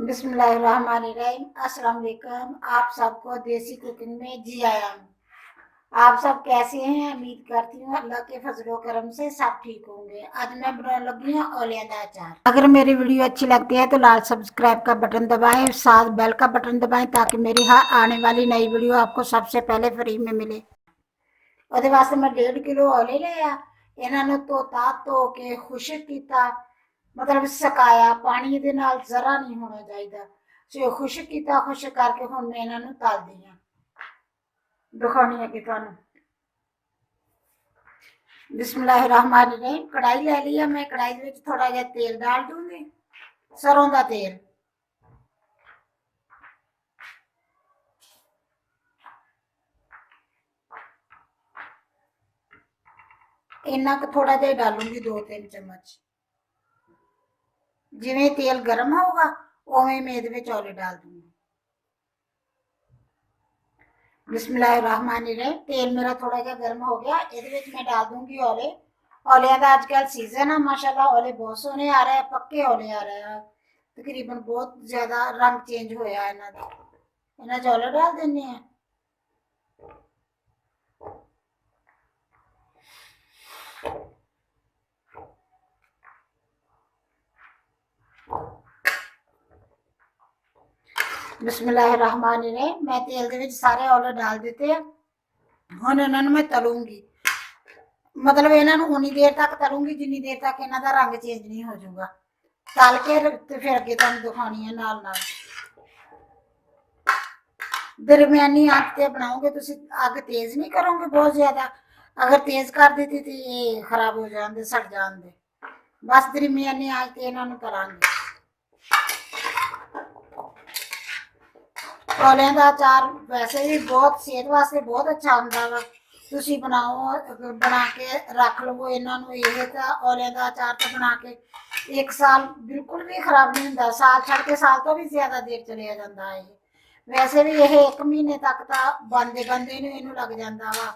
बिस्मिल्लाहिर्रहमानिर्रहीम। अस्सलाम वालेकुम। आप सबको देसी कुकिंग में जी आया हूँ। आप सब कैसे हैं? उम्मीद करती हूँ अल्लाह के फजलो करम से सब ठीक होंगे। आज मैं बनाने लगी हूँ औलिया का अचार। अगर मेरी वीडियो अच्छी लगती है तो लाल सब्सक्राइब का बटन दबाएं, साथ बेल का बटन दबाएं ताकि मेरी हर आने वाली नई वीडियो आपको सबसे पहले फ्री में मिले। ਉਹਦੇ ਵਾਸਤੇ मैं 1.5 किलो औले लिया। ਇਹਨਾਂ ਨੂੰ ਧੋ ਕੇ ਖੁਸ਼ਕ ਕੀਤਾ, मतलब सकाया, पानी ਦੇ ਨਾਲ ਜ਼ਰਾ नहीं होना चाहिए। सो खुशक किया, खुशक करके हुण मैं ਇਹਨਾਂ ਨੂੰ तलदी हाँ, दिखानी है कि तुहानू। बिस्मिल्लाहिर्रहमानिर्रहीम। कढ़ाई ले ली है मैं, कढ़ाई में थोड़ा जहा तेल डाल दूंगी, सरों का तेल। इन्ना थोड़ा जहा डालूंगी, 2-3 चम्मच। जिवें तेल गर्म होगा उवें मैं ये औले डाल दूंगी। बिस्मिल्लाहिर्रहमानिर्रहीम। तेल मेरा थोड़ा जहा गर्म हो गया, ये मैं डाल दूंगी औले। औलिया का अजकल सीजन है, माशाल्लाह औले बहुत सोहने आ रहे हैं, पक्के औले आ रहे हैं। तकरीबन बहुत ज्यादा रंग चेंज होया इन्हां दा। इन्हां च औले डाल देने हैं। बिस्मिल्लाहिर्रहमानिर्रहीम। मैं तेल दे विच सारे औले डाल दिते हैं। हुण इन्हां नूं मैं तलूंगी, मतलब इन्हां नूं उन्नी देर तक तलूंगी जिन्नी देर तक इन्हां दा रंग चेंज नहीं हो जाऊगा। तल के ते फिर अगे तुहानूं दिखानी है नाल नाल। दरमियानी आंच ते बनाओगे, तुसीं अग तेज नहीं करोगे बहुत ज्यादा। अगर तेज कर दी तो ये खराब हो जाते, सड़ जाते। बस दरमियानी आंच ते इन्हां नूं तलांगे। औलियां दा अचार वैसे भी बहुत सेहत वास्ते बहुत अच्छा होंदा वा। तुसीं बनाओ, बना के रख लवो इन्हां नूं। ये तां औलियां दा अचार तां बना के 1 साल बिल्कुल भी खराब नहीं होंदा। साल छड़ के साल तो भी ज्यादा देर चलिया जांदा है। वैसे भी यह 1 महीने तक तां बनदे बनदे नूं इहनूं लग जांदा वा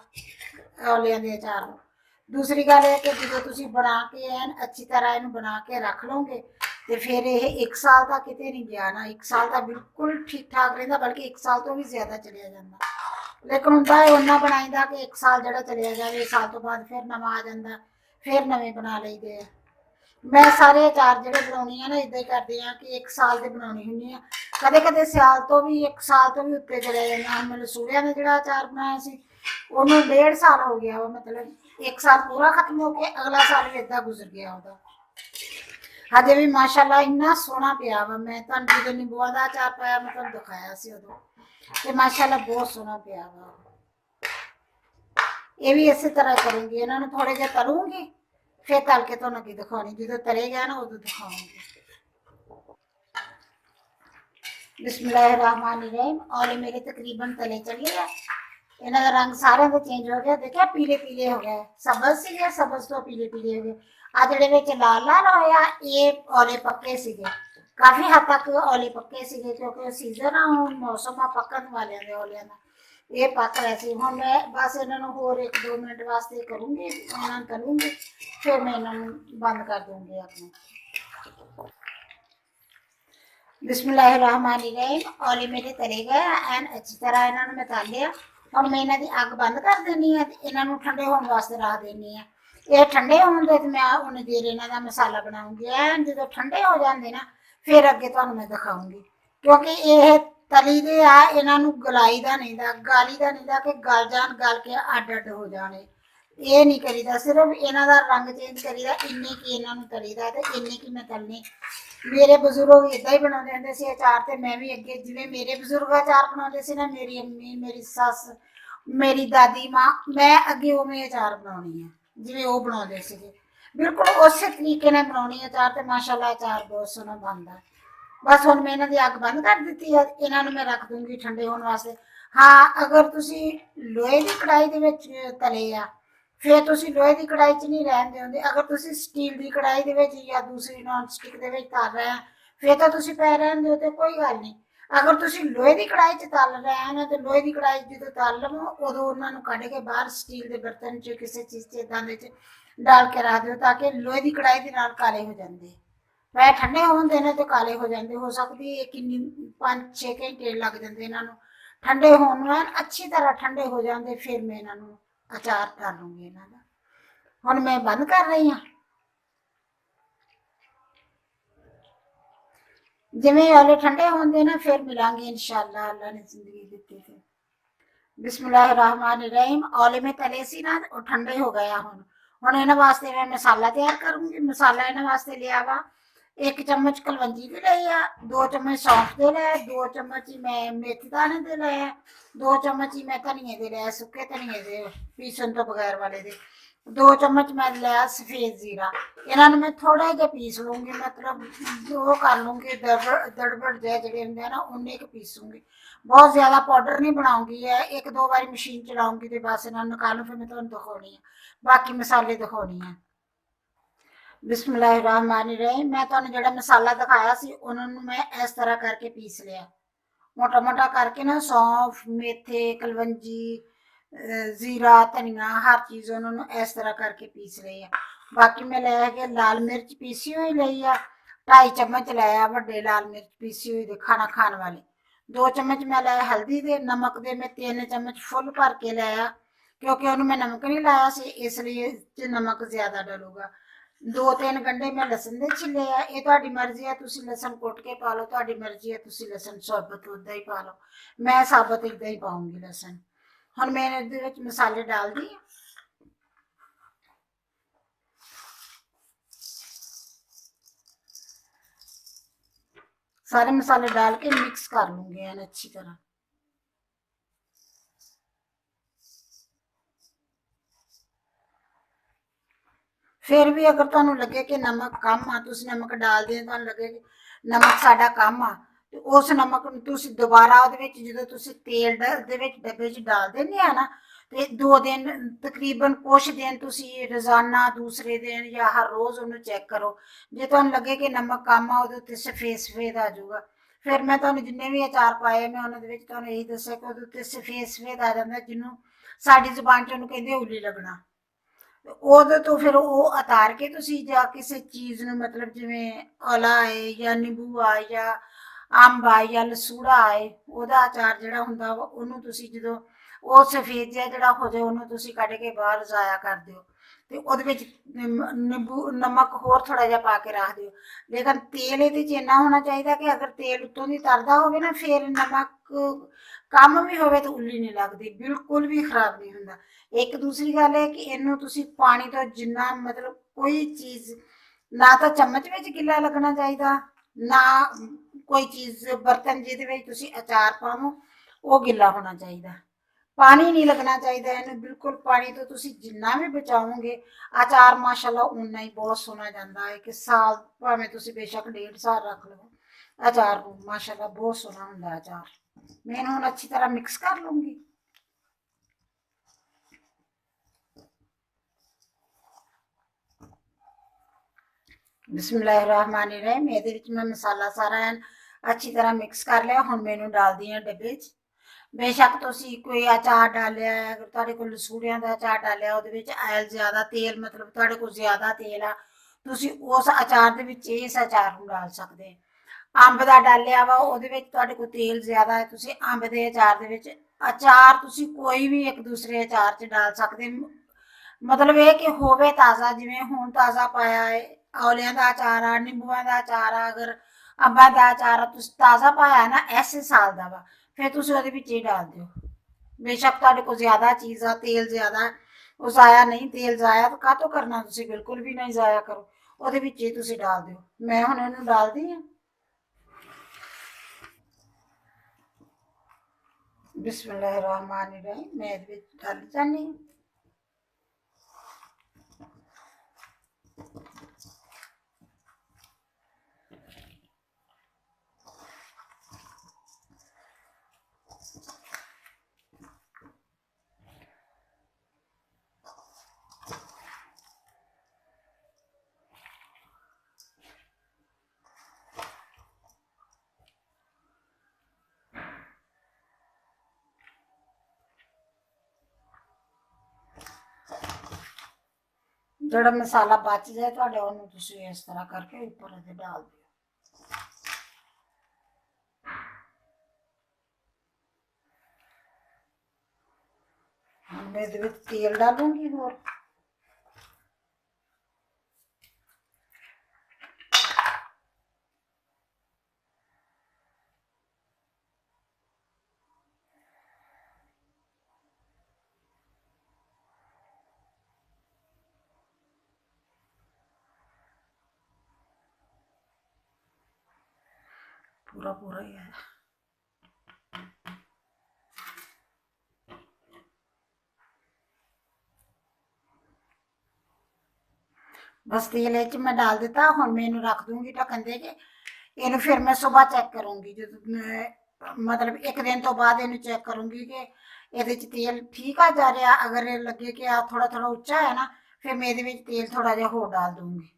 औलियां दे अचार नूं। दूसरी गल है कि जो तुसीं बना के एन अच्छी तरह इहनूं बना के रख लोगे तो फिर ये 1 साल तक किते नहीं गया ना। 1 साल तक बिल्कुल ठीक ठाक रहिंदा, बल्कि 1 साल तो भी ज्यादा चलिया जांदा। लेकिन हुंदा उन्ना बनाईदा कि 1 साल जिहड़ा चलिया जावे, 1 साल तो बाद फिर नवां आ जांदा, फिर नवें बना लईदे आ। मैं सारे अचार जिहड़े बनाउणी आ ना इदां ही करदी आ कि 1 साल दे बनाउणी हुंदी आ। कदे कदे सियाल तो भी 1 साल तो भी उत्ते चले जांदा। हुण मैं लसूड़ियां दा जिहड़ा अचार बनाया सी ਉਹਨੂੰ 1.5 साल हो गया वा, मतलब 1 साल पूरा खत्म हो के अगला साल भी इदा गुजर गया ਉਹਦਾ। हजे भी माशाल्लाह इन्ना सोहना पिया वा। मैं तुहानूं जो नींबूआं दा अचार पाया मैं तुहानूं दिखाया सी उदों, ते माशाल्लाह बहुत सोहना पिया वा। ये भी इसी तरह करूंगी, इन्हां नूं थोड़े जिहा तलूंगी, फिर तल के तुहानूं अगे दिखाउणी। जो तले गया ना उदों दिखाऊंगी। बिस्मिल्लाहिर्रहमानिर्रहीम। औले मेरे तकरीबन तले चले गए, इन्हां दा रंग सारिਆਂ ਦਾ चेंज हो गया। देखिए पीले पीले हो गए, सब्ज सीगे, सब्ज तो पीले पीले हो गए। आ जिहड़े विच लाल लाल होया ये औले पक्के सीगे, काफी हद तक औले पक्के सीगे, क्योंकि सीजन आ हुण मौसम आ पक्कण वालिਆਂ दे औलिਆਂ ਦਾ। ये पक रहे थे। हुण मैं बस इन्हां नूं होर 1-2 मिनट वास्ते करूंगी, इन्हां नूं तलूंगी, फिर मैं इन्हां नूं बंद कर दूंगी अपने। बिस्मिल्लाहिर्रहमानिर्रहीम। औले मेरे तले गए एन अच्छी तरह, इन्हां नूं मैं तल लिया। हुण मैं इन्हां दी अग बंद कर देनी है, इन्हां नूं ठंडे होने वास्ते रख देनी है। ये ठंडे होण दे ते मैं उन्नी देर इन्हां दा मसाला बनाऊंगी। एन जदों ठंडे हो जांदे ना फिर अगे तुहानूं मैं दिखाऊंगी, क्योंकि ये तली दे आ, इन्हां नूं गलाई दा नहीं दा, गाली दा नहीं दा कि गल जाण, गल के अड अड हो जाणे। ये नहीं करीदा, सिर्फ इन्हां दा रंग चेंज करीदा, इन्नी की इन्हां नूं तलीदा ते इन्नी की मैं तलनी। मेरे बजुर्ग इदा ही बनाते होंदे सी अचार, ते मैं भी अगे जिवें मेरे बजुर्ग अचार बनाते सी ना, मेरी अम्मी, मेरी सस, मेरी दादी माँ, मैं अगे उवें अचार बनाउणी है जिवें वो बनाते सीगे। बिल्कुल उस तरीके नाल बनाउणी अचार, ते माशाल्लाह अचार बहुत सोहना बनदा। बस हुण मैं इन्हां दी अग बंद कर दित्ती है, इन्हां नूं मैं रख दूंगी ठंडे होने वास्ते। हाँ, अगर तुसीं लोहे दी कढ़ाई दे विच तले आ फिर तुसीं लोहे दी कढ़ाई च नहीं रहन दिंदे। अगर तुसीं स्टील दी कढ़ाई दे विच या दूसरी नॉन स्टिक दे विच तल रहे हैं फिर तो तुसीं पै रहन दिओ ते कोई गल नहीं। अगर तुसीं लोहे दी कढ़ाई च तल रहे हैं तो लोहे दी कढ़ाई जदों तल लवो उदों उन्हां नूं कढ के बाहर स्टील दे बर्तन च किसी चीज़ च इदां दे च डाल के रख दिओ, ताकि लोहे दी कढ़ाई दे नाल काले हो जांदे। वह ठंडे होंदे ने तो काले हो जाते, हो सकती है कि 5-6 घंटे लग जाते इन्हों ठंडे होने, अच्छी तरह ठंडे हो जाते, फिर मैं इन्हों अचार डालूंगी इन्हों का। हुण मैं बंद कर रही हाँ। जिवें ओले ठंडे होंदे ना, फिर मिलांगे इंशाअल्लाह, अल्लाह ने जिंदगी दी फिर। बिस्मिल्लाहिर्रहमानिर्रहीम। औले में तले सी ना, वो ठंडे हो गया हुण इन्हां वास्ते मैं मसाला तैयार करूंगी। मसाला इन्हां वास्ते लिया वा 1 चम्मच कलवंजी दे लए आ, 2 चम्मच सौंफ दे लए, 2 चम्मच ही मैं मेथी दाने दे लए, 2 चम्मच ही मैं धनिए दे लए, सुक्के धनिए दे पीसन तो बगैर वाले दे, 2 चम्मच मैं लिया सफेद जीरा। इन्हां नूं मैं थोड़ा जिहा पीस लूंगी, मतलब वो कर लूंगी दड़बड़ जिहा जिहड़े हुंदे आ ना, उन्ने क पीसूंगी। बहुत ज्यादा पाउडर नहीं बनाऊंगी है, 1-2 बारी मशीन चलाऊंगी तो बस इन्होंने निकालू, फिर मैं तुहानूं दिखाउणी है, बाकी मसाले दिखाउणी है। बिस्मिल्लाहिर्रहमानिर्रहीम। मैं तुहानूं जिहड़ा मसाला दिखाया सी, उन्हां नूं मैं इस तरह करके पीस लिया, मोटा मोटा करके ना, सौंफ, मेथे, कलवंजी, जीरा, धनिया, हर चीज़ उन्होंने इस तरह करके पीस ली है। बाकी मैं लिया लाल मिर्च पीसी हुई ली आ, 2.5 चम्मच लिया वड्डे लाल मिर्च पीसी हुई दे, खाना खाने वाली। 2 चम्मच मैं लिया हल्दी दे, नमक दे मैं 3 चम्मच फुल भर के लिया, क्योंकि उन्होंने मैं नमक नहीं लाया सी, इसलिए नमक ज्यादा डलूगा। 2-3 गंढे मैं लसन दे छिले आ, ये तुहाडी मर्जी है, तुसी लसन कुट के पा लो, तुहाडी मर्जी है, तुसी लसन साबत उदा ही पा लो, मैं साबत इदा ही पाऊंगी लसन। हुण मैं इहदे विच मसाले डाल दी। सारे मसाले डाल के मिक्स कर लूंगी अच्छी तरह। फिर भी अगर तुहानू लगे कि नमक कम आ, तुसी नमक डाल दें, तुहानू लगे कि नमक साडा कम आ, ते उस नमक नूं तुसी दोबारा उहदे विच जदों तुसी तेल दे विच डब्बे च डाल दिंदे आ ना, ते 2 दिन तकरीबन कुछ दिन तुसी रोजाना दूसरे दिन या हर रोज उन्हें चेक करो, जे तुहानू लगे कि नमक कम आ, उहदे उत्ते सफेद सफेद आ जाऊगा। फिर मैं तुहानू जिन्ने भी अचार पाए, मैं उन्हां दे विच तुहानू यही दस्सिया कि उहदे उत्ते सफेद सफेद आ जांदा, जिन्नू साडी जुबान च उहनू कहंदे उल्ली लगना। ਉਹਦੇ ਤੋਂ ਫਿਰ ਉਹ ਉਤਾਰ ਕੇ ਤੁਸੀਂ ਜਾਂ ਕਿਸੇ ਚੀਜ਼ ਨੂੰ, ਮਤਲਬ ਜਿਵੇਂ ਔਲਾ ਹੈ ਜਾਂ ਨਿੰਬੂ ਆ ਜਾਂ ਅੰਬ ਆ ਜਾਂ ਲਸੂੜਾ ਹੈ, ਉਹਦਾ ਅਚਾਰ ਜਿਹੜਾ ਹੁੰਦਾ ਵਾ, ਉਹਨੂੰ ਤੁਸੀਂ ਜਦੋਂ ਉਹ ਸਫੇਦ ਜਿਹਾ ਜਿਹੜਾ ਹੋ ਜਾਏ, ਉਹਨੂੰ ਤੁਸੀਂ ਕੱਢ ਕੇ ਬਾਹਰ ਜ਼ਾਇਆ ਕਰ ਦਿਓ, ਤੇ ਉਹਦੇ ਵਿੱਚ ਨਿੰਬੂ ਨਮਕ ਹੋਰ ਥੋੜਾ ਜਿਹਾ ਪਾ ਕੇ ਰੱਖ ਦਿਓ। ਲੇਕਿਨ ਤੇਲ ਇਹਦੇ 'ਚ ਇੰਨਾ ਹੋਣਾ ਚਾਹੀਦਾ ਕਿ ਅਗਰ ਤੇਲ ਉੱਤੋਂ ਦੀ ਤਰਦਾ ਹੋਵੇ ਨਾ, ਫਿਰ ਨਮਕ ਕਮ ਵੀ ਹੋਵੇ ਤਾਂ ਉੱਲੀ ਨਹੀਂ ਲੱਗਦੀ, ਬਿਲਕੁਲ ਵੀ ਖਰਾਬ ਨਹੀਂ ਹੁੰਦਾ। ਇੱਕ ਦੂਸਰੀ ਗੱਲ ਹੈ ਕਿ ਇਹਨੂੰ ਤੁਸੀਂ ਪਾਣੀ ਤੋਂ ਜਿੰਨਾ, ਮਤਲਬ ਕੋਈ ਚੀਜ਼ ਨਾ ਤਾਂ ਚਮਚ ਵਿੱਚ ਗਿੱਲਾ ਲੱਗਣਾ ਚਾਹੀਦਾ, ਨਾ ਕੋਈ ਚੀਜ਼ ਬਰਤਨ ਜਿਹਦੇ ਵਿੱਚ ਤੁਸੀਂ ਅਚਾਰ ਪਾਵੋ ਉਹ ਗਿੱਲਾ ਹੋਣਾ ਚਾਹੀਦਾ, ਪਾਣੀ ਨਹੀਂ ਲੱਗਣਾ ਚਾਹੀਦਾ ਇਹਨੂੰ ਬਿਲਕੁਲ। ਪਾਣੀ ਤੋਂ ਤੁਸੀਂ ਜਿੰਨਾ ਵੀ ਬਚਾਓਗੇ, ਅਚਾਰ ਮਾਸ਼ਾਅੱਲਾ ਉਨਾ ਹੀ ਬਹੁਤ ਸੋਹਣਾ ਜਾਂਦਾ ਹੈ, ਕਿ ਸਾਲ ਭਾਵੇਂ ਤੁਸੀਂ ਬੇਸ਼ੱਕ 1.5 ਸਾਲ ਰੱਖ ਲਓ, ਅਚਾਰ ਨੂੰ ਮਾਸ਼ਾਅੱਲਾ ਬਹੁਤ ਸੋਹਣਾ ਹੁੰਦਾ ਅਚਾਰ। मैं इन्हों अच्छी तरह मिक्स कर लूंगी। बिस्मिल्लाहिर्रहमानिर्रहीम। ਇਹਦੇ ਵਿੱਚ मैं मसाला सारा अच्छी तरह मिक्स कर लिया। ਹੁਣ ਮੈਨੂੰ डालदी ਹਾਂ डब्बे 'ਚ। बेशक ਤੁਸੀਂ ਕੋਈ अचार डालिया, अगर ਤੁਹਾਡੇ ਕੋਲ ਲਸੂੜਿਆਂ ਦਾ अचार डालिया, ਉਹਦੇ ਵਿੱਚ ਆਇਲ ਜ਼ਿਆਦਾ, ਤੇਲ ਮਤਲਬ ਤੁਹਾਡੇ ਕੋਲ ਜ਼ਿਆਦਾ ਤੇਲ ਆ, ਤੁਸੀਂ ਉਸ अचार ਦੇ ਵਿੱਚ ਇਸ अचार ਨੂੰ डाल ਸਕਦੇ। ਅੰਬ ਦਾ ਡਾਲਿਆ ਵਾ, ਉਹਦੇ ਵਿੱਚ ਤੁਹਾਡੇ ਕੋਲ ਤੇਲ ਜ਼ਿਆਦਾ ਹੈ, ਤੁਸੀਂ ਅੰਬ ਦੇ ਅਚਾਰ ਦੇ ਵਿੱਚ, ਅਚਾਰ ਤੁਸੀਂ ਕੋਈ ਵੀ ਇੱਕ ਦੂਸਰੇ ਅਚਾਰ 'ਚ ਡਾਲ ਸਕਦੇ, ਮਤਲਬ ਇਹ ਕਿ ਹੋਵੇ ਤਾਜ਼ਾ। ਜਿਵੇਂ ਹੁਣ ਤਾਜ਼ਾ ਪਾਇਆ ਹੈ, ਔਲਿਆਂ ਦਾ ਅਚਾਰ ਆ, ਨਿੰਬੂਆਂ ਦਾ ਅਚਾਰ ਆ, ਅਗਰ ਅੰਬਾਂ ਦਾ ਅਚਾਰ ਆ, ਤੁਸੀਂ ਤਾਜ਼ਾ ਪਾਇਆ ਨਾ, ਐਸੇ ਸਾਲ ਦਾ ਵਾ, ਫਿਰ ਤੁਸੀਂ ਉਹਦੇ ਵਿੱਚ ਹੀ ਡਾਲ ਦਿਓ। ਬੇਸ਼ੱਕ ਤੁਹਾਡੇ ਕੋਲ ਜ਼ਿਆਦਾ ਚੀਜ਼ ਆ, ਤੇਲ ਜ਼ਿਆਦਾ, ਉਹ ਜ਼ਾਇਆ ਨਹੀਂ, ਤੇਲ ਜ਼ਾਇਆ ਤਾਂ ਕਾਹਤੋਂ ਕਰਨਾ, ਤੁਸੀਂ ਬਿਲਕੁਲ ਵੀ ਨਹੀਂ ਜ਼ਾਇਆ ਕਰੋ, ਉਹਦੇ ਵਿੱਚ ਹੀ ਤੁਸੀਂ ਡਾਲ ਦਿਓ। ਮੈਂ ਹੁਣ ਇਹਨੂੰ ਡਾਲਦੀ ਹਾਂ। बिस्मिल्लाहिर्रहमानिर्रहीम। मैं ਇਹਦੇ ਵਿੱਚ ਡਾਲ ਜਾਂਦੀ ਹਾਂ। ਜਿਹੜਾ ਮਸਾਲਾ ਬਚ ਜਾਏ ਤੁਹਾਡੇ ਉਹਨੂੰ ਤੁਸੀਂ ਇਸ ਤਰ੍ਹਾਂ ਕਰਕੇ ਉੱਪਰ ਇਹਦੇ ਡਾਲ ਦਿਓ। ਹੁਣ ਮੈਂ ਇਹਦੇ ਵਿੱਚ ਤੇਲ ਡਾਲੂੰਗੀ ਹੋਰ। पूरा पूरा ही है। बस तेल मैं डाल दिता। हुण मैं इनू रख दूंगी ढक्कन दे के। इनू फिर मैं सुबह चेक करूंगी, जो मतलब एक दिन तो बाद इनू चेक करूंगी कि ये तेल ठीक आ जा रहा। अगर लगे कि आ थोड़ा थोड़ा उच्चा है ना, फिर मैं ये तेल थोड़ा जहा होर डाल दूंगी।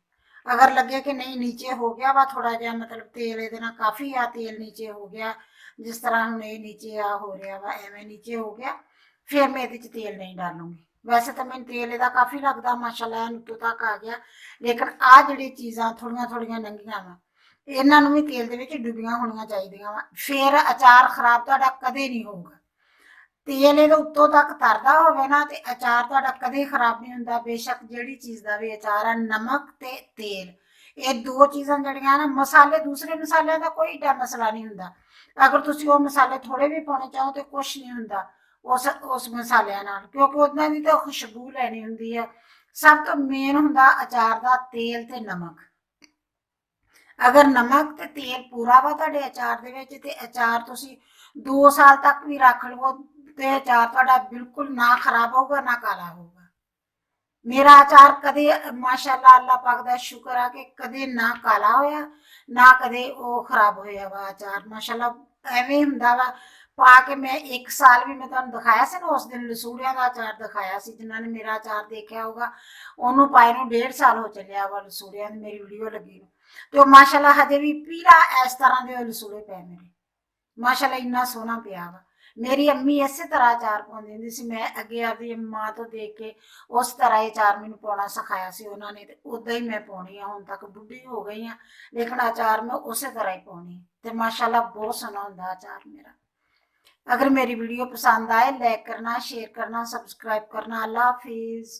अगर लगे कि नहीं नीचे हो गया वा थोड़ा जहा, मतलब तेल ये काफ़ी आ तेल नीचे हो गया, जिस तरह हम ये नीचे आ हो रहा वा एवं नीचे हो गया, फिर मैं ये तेल नहीं डालूंगी। वैसे तो मैं तेल यदा काफ़ी लगता माशाल्लाह उत्तों तक आ गया, लेकिन आ जी चीज़ा थोड़िया थोड़िया नंगिया वा, इन्हों भी तेल के डुबिया होनी चाहिए वा, फिर अचार खराब तो कदे नहीं होगा। तेल ये उत्तों तक तरदा होवे ना ते अचार तुहाडा कदे खराब नहीं होंदा। बेशक जिहड़ी चीज़ दा भी अचार है, नमक ते तेल, ये दो चीज़ां जिहड़ियां ना, मसाले दूसरे मसालियां दा कोई एडा मसला नहीं हुंदा। अगर तुसीं वो मसाले थोड़े भी पाउणे चाहो तो कुछ नहीं हुंदा उस मसालियां नाल, क्योंकि उन्हां दी तां खुशबू लैनी हुंदी है। सब तो मेन हुंदा अचार दा तेल ते नमक। अगर नमक ते तेल पूरा वा तुहाडे अचार दे विच ते अचार तुसीं 2 साल तक भी रख लवो ते अचार तुहाडा बिल्कुल ना खराब होगा ना काला होगा। मेरा अचार कदे माशाल्लाह अल्लाह पाक दा शुक्र है कि कदे ना काला होया ना कदे वो खराब होया वा अचार। माशाल्लाह एवें हुंदा वा पा के। मैं 1 साल भी मैं तुहानूं दिखाया सी ना, उस दिन लसूड़ियां दा अचार दिखाया सी, जिन्हां ने मेरा अचार देखिया होगा ओनू पाए नूं 1.5 साल हो चलिया वा लसूड़ियां दी मेरी वीडियो लगी नूं। तो माशाल्लाह हजे भी पीला इस तरह के लसूड़े पे मेरे, माशाल्लाह इन्ना सोहना पिया वा। मेरी अम्मी इस तरह अचार पाउंदी हुंदी सी, मैं अगे आपदी मां तो देख के उस तरह अचार मैनूं पाउणा सिखाया सी उन्होंने, ते उदां ही मैं पाउणी आ। हुण तक बुढ़ी हो गई हाँ, लेकिन अचार मैं उस तरह ही पाउणी ते माशाल्लाह बहुत सोहना हुंदा अचार मेरा। अगर मेरी वीडियो पसंद आए लाइक करना, शेयर करना, सब्सक्राइब करना। अल्लाह हाफिज़।